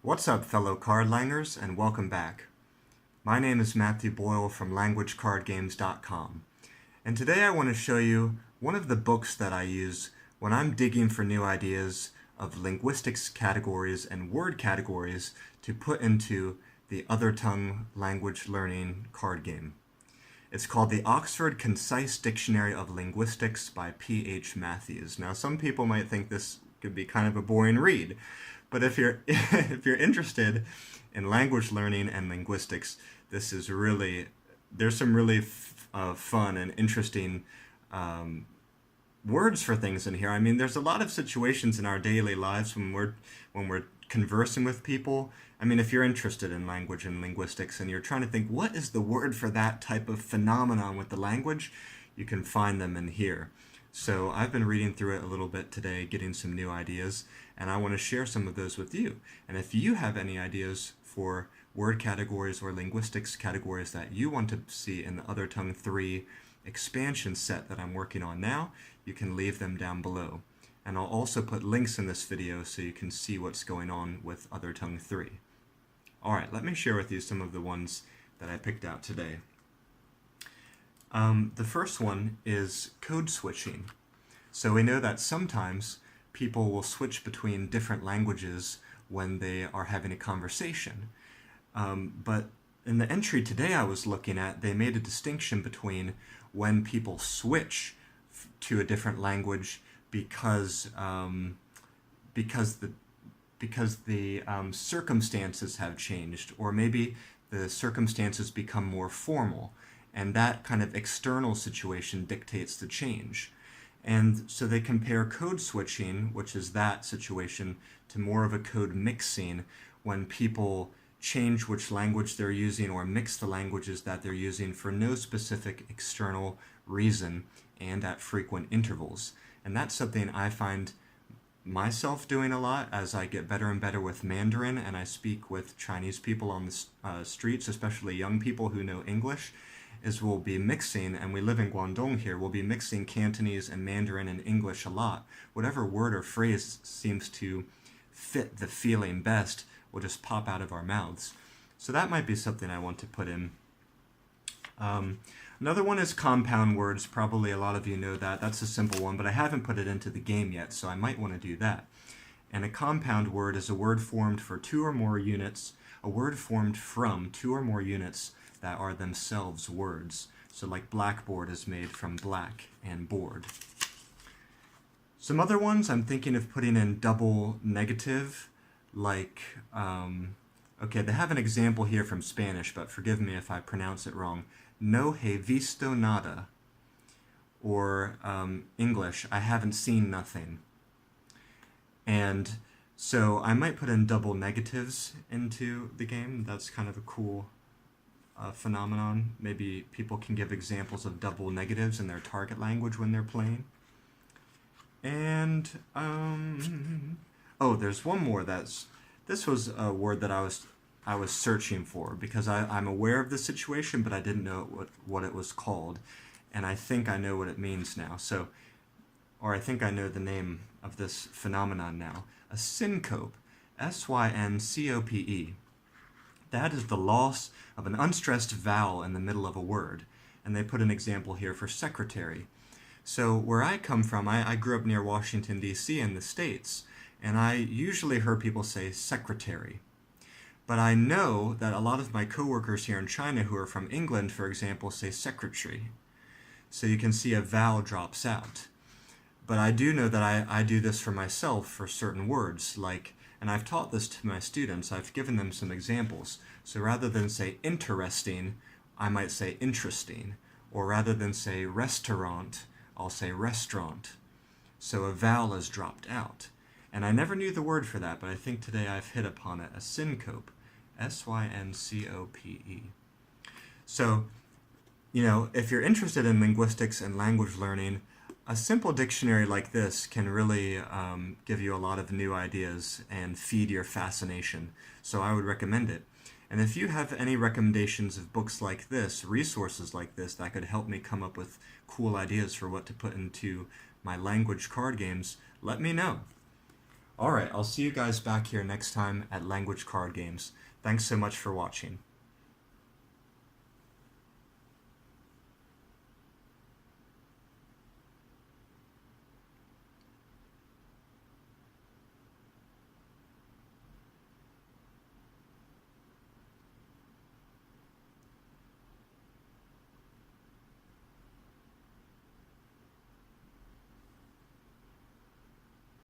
What's up, fellow cardlangers, and welcome back. My name is Matthew Boyle from LanguageCardGames.com, and today I want to show you one of the books that I use when I'm digging for new ideas of linguistics categories and word categories to put into the Othertongue language learning card game. It's called the Oxford Concise Dictionary of Linguistics by P.H. Matthews. Now, some people might think this could be kind of a boring read, but if you're if you're interested in language learning and linguistics, this is there's some really fun and interesting words for things in here. I mean, there's a lot of situations in our daily lives when we're conversing with people. I mean, if you're interested in language and linguistics and you're trying to think, what is the word for that type of phenomenon with the language, you can find them in here. So I've been reading through it a little bit today, getting some new ideas, and I want to share some of those with you. And if you have any ideas for word categories or linguistics categories that you want to see in the Othertongue 3 expansion set that I'm working on now, you can leave them down below. And I'll also put links in this video so you can see what's going on with Othertongue 3. Alright, let me share with you some of the ones that I picked out today. The first one is code switching. So we know that sometimes people will switch between different languages when they are having a conversation. But in the entry today I was looking at, they made a distinction between when people switch to a different language because the circumstances have changed, or maybe the circumstances become more formal, and that kind of external situation dictates the change. And so they compare code switching, which is that situation, to more of a code mixing, when people change which language they're using or mix the languages that they're using for no specific external reason and at frequent intervals. And that's something I find myself doing a lot as I get better and better with Mandarin and I speak with Chinese people on the streets, especially young people who know English, is we'll be mixing, and we live in Guangdong here, we'll be mixing Cantonese and Mandarin and English a lot. Whatever word or phrase seems to fit the feeling best will just pop out of our mouths. So that might be something I want to put in. Another one is compound words. Probably a lot of you know that. That's a simple one, but I haven't put it into the game yet, so I might want to do that. And a compound word is a word formed for two or more units, a word formed from two or more units that are themselves words. So like blackboard is made from black and board. Some other ones I'm thinking of putting in double negative, like, okay, they have an example here from Spanish, but forgive me if I pronounce it wrong. No he visto nada. Or English, I haven't seen nothing. And so I might put in double negatives into the game. That's kind of a cool phenomenon. Maybe people can give examples of double negatives in their target language when they're playing. And, oh, there's one more this was a word that I was searching for because I'm aware of the situation, but I didn't know what it was called. And I think I know what it means now. Or I think I know the name of this phenomenon now. A syncope, S-Y-N-C-O-P-E. That is the loss of an unstressed vowel in the middle of a word. And they put an example here for secretary. So where I come from, I grew up near Washington, D.C. in the States, and I usually heard people say secretary. But I know that a lot of my coworkers here in China who are from England, for example, say secretary. So you can see a vowel drops out. But I do know that I do this for myself for certain words, like, and I've taught this to my students, I've given them some examples. So rather than say interesting, I might say interesting. Or rather than say restaurant, I'll say restaurant. So a vowel is dropped out. And I never knew the word for that, but I think today I've hit upon it, a syncope, S-Y-N-C-O-P-E. So, you know, if you're interested in linguistics and language learning, a simple dictionary like this can really give you a lot of new ideas and feed your fascination. So I would recommend it. And if you have any recommendations of books like this, resources like this, that could help me come up with cool ideas for what to put into my language card games, let me know. All right, I'll see you guys back here next time at Language Card Games. Thanks so much for watching.